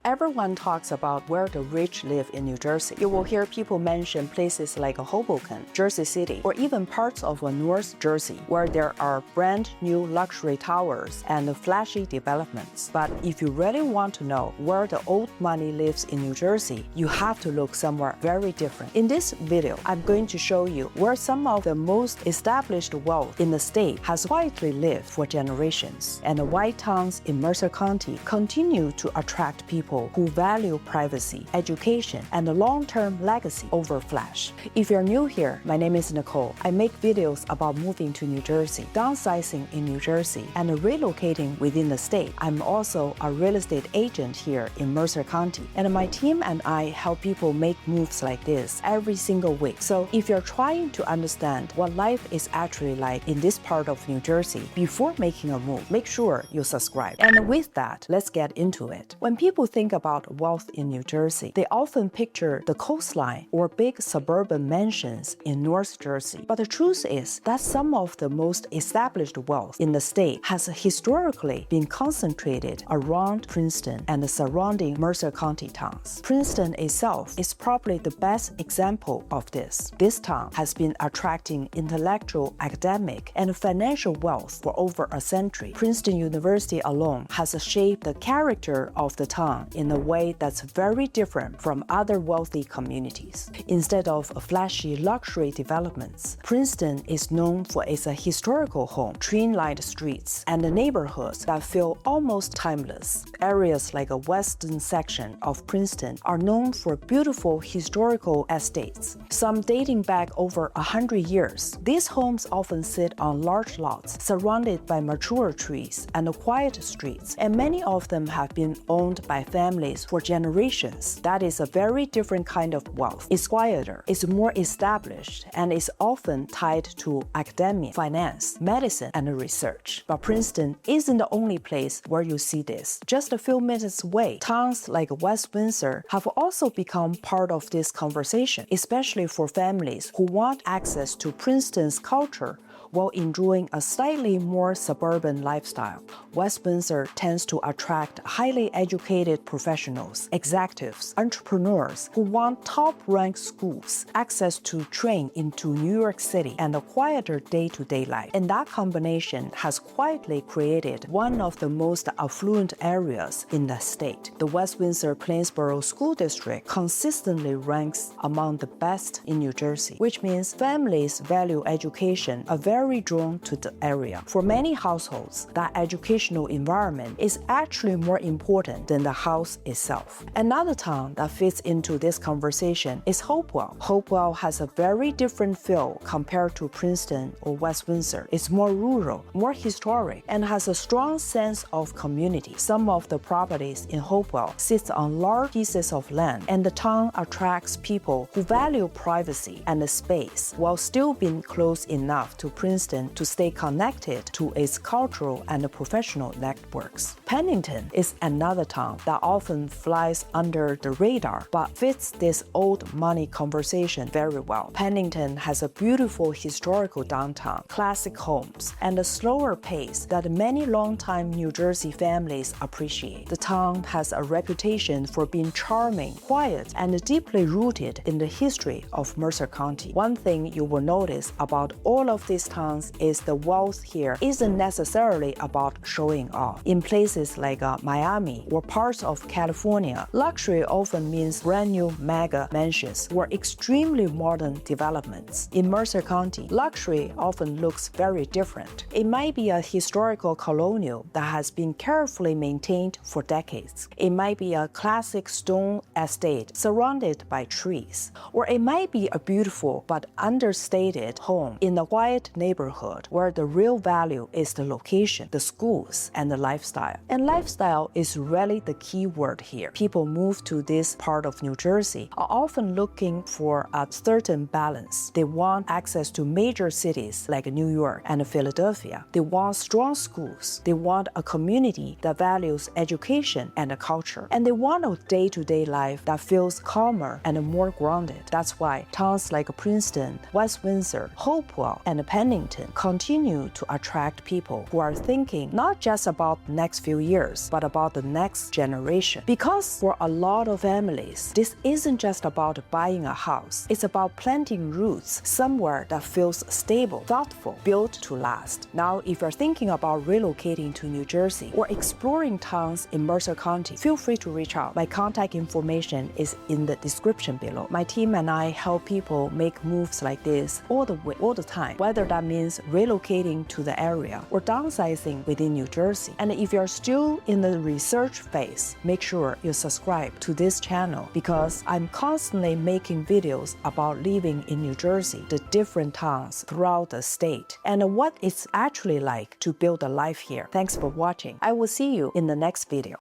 Everyone talks about where the rich live in New Jersey. You will hear people mention places like Hopewell, Jersey City, or even parts of North Jersey, where there are brand new luxury towers and flashy developments. But if you really want to know where the old money lives in New Jersey, you have to look somewhere very different. In this video, I'm going to show you where some of the most established wealth in the state has quietly lived for generations, and why towns in Mercer County continue to attract people who value privacy, education, and a long-term legacy over flash. If you're new here, my name is Nicole. I make videos about moving to New Jersey, downsizing in New Jersey, and relocating within the state. I'm also a real estate agent here in Mercer County, and my team and I help people make moves like this every single week. So if you're trying to understand what life is actually like in this part of New Jersey before making a move, make sure you subscribe. And with that, let's get into it. When people think about wealth in New Jersey, they often picture the coastline or big suburban mansions in North Jersey. But the truth is that some of the most established wealth in the state has historically been concentrated around Princeton and the surrounding Mercer County towns. Princeton itself is probably the best example of this. This town has been attracting intellectual, academic, and financial wealth for over a century. Princeton University alone has shaped the character of the town in a way that's very different from other wealthy communities. Instead of flashy luxury developments, Princeton is known for its historical home, tree-lined streets, and neighborhoods that feel almost timeless. Areas like a western section of Princeton are known for beautiful historical estates, some dating back over 100 years. These homes often sit on large lots surrounded by mature trees and quiet streets, and many of them have been owned by families for generations. That is a very different kind of wealth. It's quieter, it's more established, and is often tied to academia, finance, medicine, and research. But Princeton isn't the only place where you see this. Just a few minutes away, towns like West Windsor have also become part of this conversation, especially for families who want access to Princeton's culture while enjoying a slightly more suburban lifestyle. West Windsor tends to attract highly educated professionals, executives, entrepreneurs who want top-ranked schools, access to train into New York City, and a quieter day-to-day life. And that combination has quietly created one of the most affluent areas in the state. The West Windsor Plainsboro School District consistently ranks among the best in New Jersey, which means families value education are very drawn to the area. For many households, that educational environment is actually more important than the house itself. Another town that fits into this conversation is Hopewell. Hopewell has a very different feel compared to Princeton or West Windsor. It's more rural, more historic, and has a strong sense of community. Some of the properties in Hopewell sit on large pieces of land, and the town attracts people who value privacy and space while still being close enough to Princeton to stay connected to its cultural and professional networks. Pennington is another town that often flies under the radar but fits this old money conversation very well. Pennington has a beautiful historical downtown, classic homes, and a slower pace that many longtime New Jersey families appreciate. The town has a reputation for being charming, quiet, and deeply rooted in the history of Mercer County. One thing you will notice about all of these towns is the wealth here isn't necessarily about showing off. In places like Miami or parts of California, luxury often means brand new mega mansions or extremely modern developments. In Mercer County, luxury often looks very different. It might be a historical colonial that has been carefully maintained for decades. It might be a classic stone estate surrounded by trees. Or it might be a beautiful but understated home in a quiet neighborhood where the real value is the location, the schools, and the lifestyle. And lifestyle is really the key word here. People move to this part of New Jersey are often looking for a certain balance. They want access to major cities like New York and Philadelphia. They want strong schools. They want a community that values education and culture. And they want a day-to-day life that feels calmer and more grounded. That's why towns like Princeton, West Windsor, Hopewell, and Pennington Pennington continue to attract people who are thinking not just about the next few years, but about the next generation. Because for a lot of families, this isn't just about buying a house. It's about planting roots somewhere that feels stable, thoughtful, built to last. Now, if you're thinking about relocating to New Jersey or exploring towns in Mercer County, feel free to reach out. My contact information is in the description below. My team and I help people make moves like this all the time, whether that means relocating to the area or downsizing within New Jersey. And if you're still in the research phase, make sure you subscribe to this channel because I'm constantly making videos about living in New Jersey, the different towns throughout the state, and what it's actually like to build a life here. Thanks for watching. I will see you in the next video.